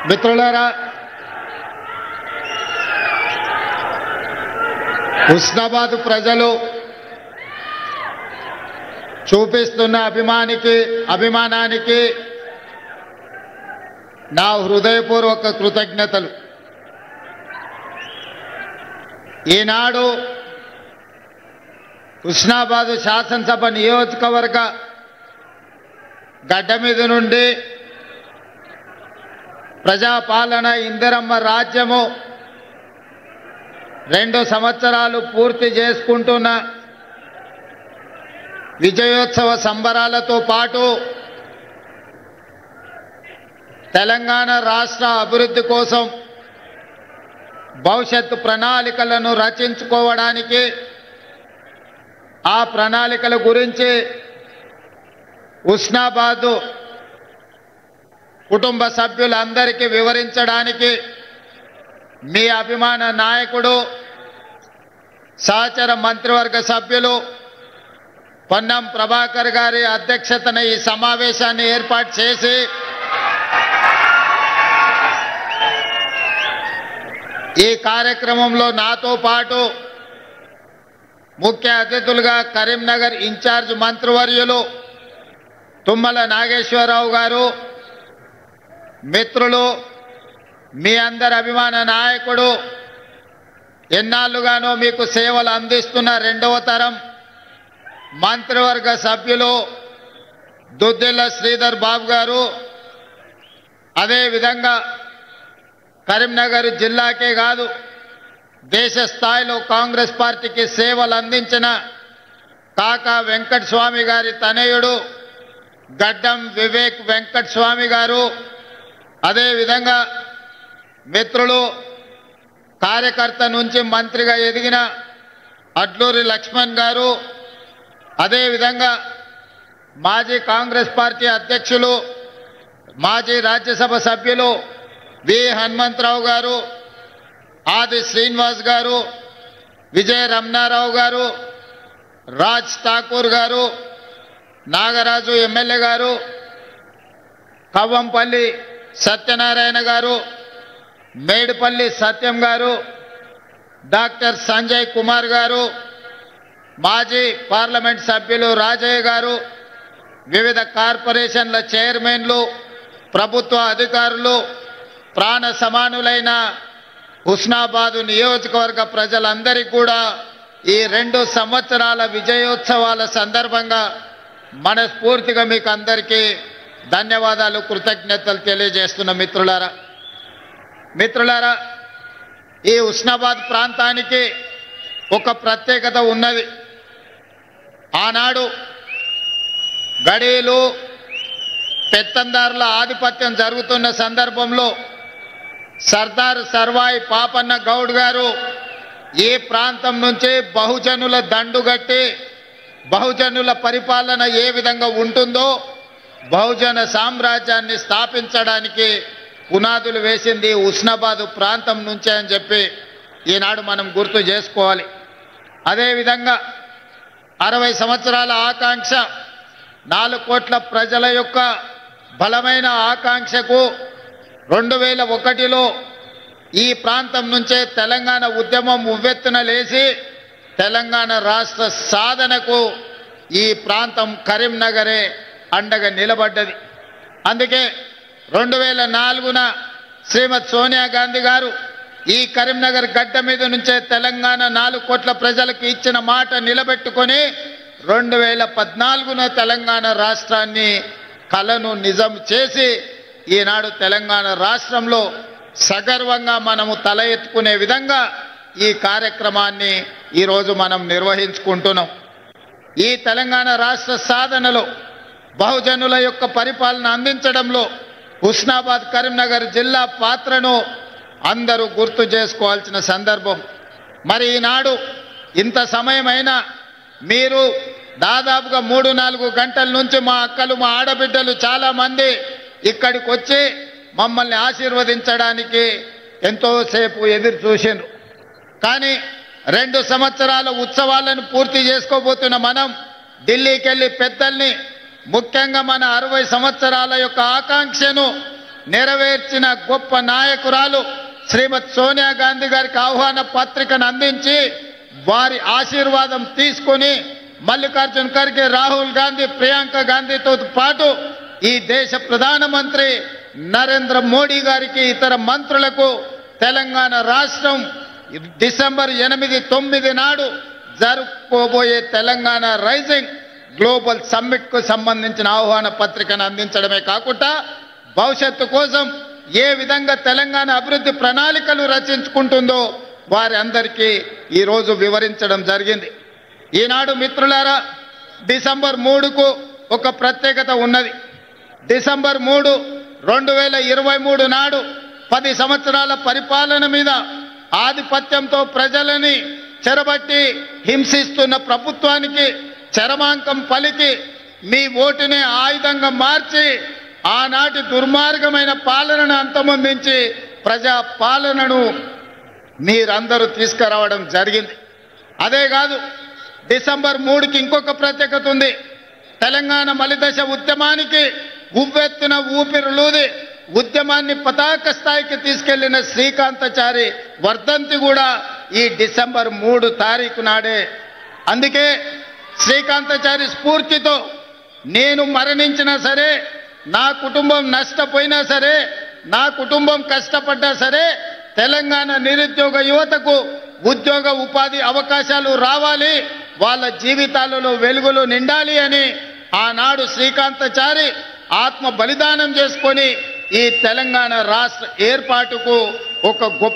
మిత్రులారా, హుస్నాబాద్ ప్రజలు చూపిస్తున్న అభిమానానికి నా హృదయపూర్వక కృతజ్ఞతలు. ఈనాడు హుస్నాబాద్ శాసనసభ నియోజకవర్గ గడ్డ మీద నుండి ప్రజాపాలన ఇందిరమ్మ రాజ్యము 2 సంవత్సరాలు పూర్తి చేసుకుంటున్న విజయోత్సవ సంబరాలతో పాటు తెలంగాణ రాష్ట్ర అభివృద్ధి కోసం భవిష్యత్తు ప్రణాళికలను రచించుకోవడానికి, ఆ ప్రణాళికల గురించి హుస్నాబాద్ కుటుంబ సభ్యులందరికీ వివరించడానికి మీ అభిమాన నాయకుడు, సహచర మంత్రివర్గ సభ్యులు పొన్నం ప్రభాకర్ గారి అధ్యక్షతన ఈ సమావేశాన్ని ఏర్పాటు చేసి ఈ కార్యక్రమంలో నాతో పాటు ముఖ్య అతిథులుగా కరీంనగర్ ఇన్ఛార్జ్ మంత్రివర్యులు తుమ్మల నాగేశ్వరరావు గారు, మిత్రులు, మీ అందరి అభిమాన నాయకుడు, ఎన్నాళ్ళుగానో మీకు సేవలు అందిస్తున్న 2వ తరం మంత్రివర్గ సభ్యులు దుద్దిల్ల శ్రీధర్ బాబు గారు, అదేవిధంగా కరీంనగర్ జిల్లాకే కాదు దేశ స్థాయిలో కాంగ్రెస్ పార్టీకి సేవలు అందించిన కాకా వెంకటస్వామి గారి తనయుడు గడ్డం వివేక్ వెంకటస్వామి గారు, అదేవిధంగా మిత్రులు, కార్యకర్త నుంచి మంత్రిగా ఎదిగిన అడ్లూరి లక్ష్మణ్ గారు, అదేవిధంగా మాజీ కాంగ్రెస్ పార్టీ అధ్యక్షులు, మాజీ రాజ్యసభ సభ్యులు వి హనుమంతరావు గారు, ఆది శ్రీనివాస్ గారు, విజయ రమణారావు గారు, రాజ్ ఠాకూర్ గారు, నాగరాజు ఎమ్మెల్యే గారు, కవ్వంపల్లి సత్యనారాయణ గారు, మేడిపల్లి సత్యం గారు, డాక్టర్ సంజయ్ కుమార్ గారు, మాజీ పార్లమెంట్ సభ్యులు రాజయ్య గారు, వివిధ కార్పొరేషన్ల చైర్మన్లు, ప్రభుత్వ అధికారులు, ప్రాణ సమానులైన హుస్నాబాద్ నియోజకవర్గ ప్రజలందరికీ కూడా ఈ 2 సంవత్సరాల విజయోత్సవాల సందర్భంగా మనస్ఫూర్తిగా మీకు అందరికీ ధన్యవాదాలు, కృతజ్ఞతలు తెలియజేస్తున్న మిత్రులారా, ఈ హుస్నాబాద్ ప్రాంతానికి ఒక ప్రత్యేకత ఉన్నది. ఆనాడు గడీలు పెత్తందారుల ఆధిపత్యం జరుగుతున్న సందర్భంలో సర్దార్ సర్వాయి పాపన్న గౌడ్ గారు ఈ ప్రాంతం నుంచి బహుజనుల దండుగట్టి బహుజనుల పరిపాలన ఏ విధంగా ఉంటుందో బహుజన సామ్రాజ్యాన్ని స్థాపించడానికి పునాదులు వేసింది హుస్నాబాద్ ప్రాంతం నుంచే అని చెప్పి ఈనాడు మనం గుర్తు చేసుకోవాలి. అదేవిధంగా 60 సంవత్సరాల ఆకాంక్ష, 4 కోట్ల ప్రజల యొక్క బలమైన ఆకాంక్షకు 2001లో ఈ ప్రాంతం నుంచే తెలంగాణ ఉద్యమం ఉవ్వెత్తున లేచి తెలంగాణ రాష్ట్ర సాధనకు ఈ ప్రాంతం కరీంనగరే అండగా నిలబడ్డది. అందుకే 2004న శ్రీమతి సోనియా గాంధీ గారు ఈ కరీంనగర్ గడ్డ మీద నుంచే తెలంగాణ 4 కోట్ల ప్రజలకు ఇచ్చిన మాట నిలబెట్టుకొని 2014న తెలంగాణ రాష్ట్రాన్ని కలను నిజం చేసి ఈనాడు తెలంగాణ రాష్ట్రంలో సగర్వంగా మనము తల ఎత్తుకునే విధంగా ఈ కార్యక్రమాన్ని ఈరోజు మనం నిర్వహించుకుంటున్నాం. ఈ తెలంగాణ రాష్ట్ర సాధనలో బహుజనుల యొక్క పరిపాలన అందించడంలో హుస్నాబాద్ కరీంనగర్ జిల్లా పాత్రను అందరూ గుర్తు చేసుకోవాల్సిన సందర్భం. మరి ఈనాడు ఇంత సమయమైనా మీరు దాదాపుగా 3-4 గంటల నుంచి మా అక్కలు, మా ఆడబిడ్డలు చాలామంది ఇక్కడికి వచ్చి మమ్మల్ని ఆశీర్వదించడానికి ఎంతోసేపు ఎదురు చూసిండ్రు. కానీ 2 సంవత్సరాల ఉత్సవాలను పూర్తి చేసుకోబోతున్న మనం ఢిల్లీకి వెళ్ళి పెద్దల్ని, ముఖ్యంగా మన 60 సంవత్సరాల యొక్క ఆకాంక్షను నెరవేర్చిన గొప్ప నాయకురాలు శ్రీమతి సోనియా గాంధీ గారికి ఆహ్వాన పత్రికను అందించి వారి ఆశీర్వాదం తీసుకొని మల్లికార్జున్ ఖర్గే, రాహుల్ గాంధీ, ప్రియాంక గాంధీతో పాటు ఈ దేశ ప్రధానమంత్రి నరేంద్ర మోడీ గారికి, ఇతర మంత్రులకు తెలంగాణ రాష్ట్రం డిసెంబర్ 8, 9 నాడు జరుపుకోబోయే తెలంగాణ రైజింగ్ గ్లోబల్ సమ్మిట్ కు సంబంధించిన ఆహ్వాన పత్రికను అందించడమే కాకుండా భవిష్యత్తు కోసం ఏ విధంగా తెలంగాణ అభివృద్ధి ప్రణాళికలు రచించుకుంటుందో వారి అందరికీ ఈరోజు వివరించడం జరిగింది. ఈనాడు మిత్రులారా, డిసెంబర్ 3కు ఒక ప్రత్యేకత ఉన్నది. డిసెంబర్ 3, 2023 నాడు 10 సంవత్సరాల పరిపాలన మీద ఆధిపత్యంతో ప్రజలని చెరబట్టి హింసిస్తున్న ప్రభుత్వానికి చరమాంకం పలికి మీ ఓటునే ఆయుధంగా మార్చి ఆనాటి దుర్మార్గమైన పాలనను అంతమొందించి ప్రజా పాలనను మీరందరూ తీసుకురావడం జరిగింది. అదే కాదు, డిసెంబర్ 3కి ఇంకొక ప్రత్యేకత ఉంది. తెలంగాణ మలిదశ ఉద్యమానికి ఉవ్వెత్తున ఊపిరులూది ఉద్యమాన్ని పతాక స్థాయికి తీసుకెళ్లిన శ్రీకాంతాచారి వర్ధంతి కూడా ఈ డిసెంబర్ 3 తారీఖు నాడే. అందుకే శ్రీకాంతాచారి స్ఫూర్తితో నేను మరణించినా సరే, నా కుటుంబం నష్టపోయినా సరే, నా కుటుంబం కష్టపడ్డా సరే, తెలంగాణ నిరుద్యోగ యువతకు ఉద్యోగ ఉపాధి అవకాశాలు రావాలి, వాళ్ళ జీవితాలలో వెలుగులు నిండాలి అని ఆనాడు శ్రీకాంతాచారి ఆత్మ బలిదానం చేసుకొని ఈ తెలంగాణ రాష్ట్ర ఏర్పాటుకు ఒక గొప్ప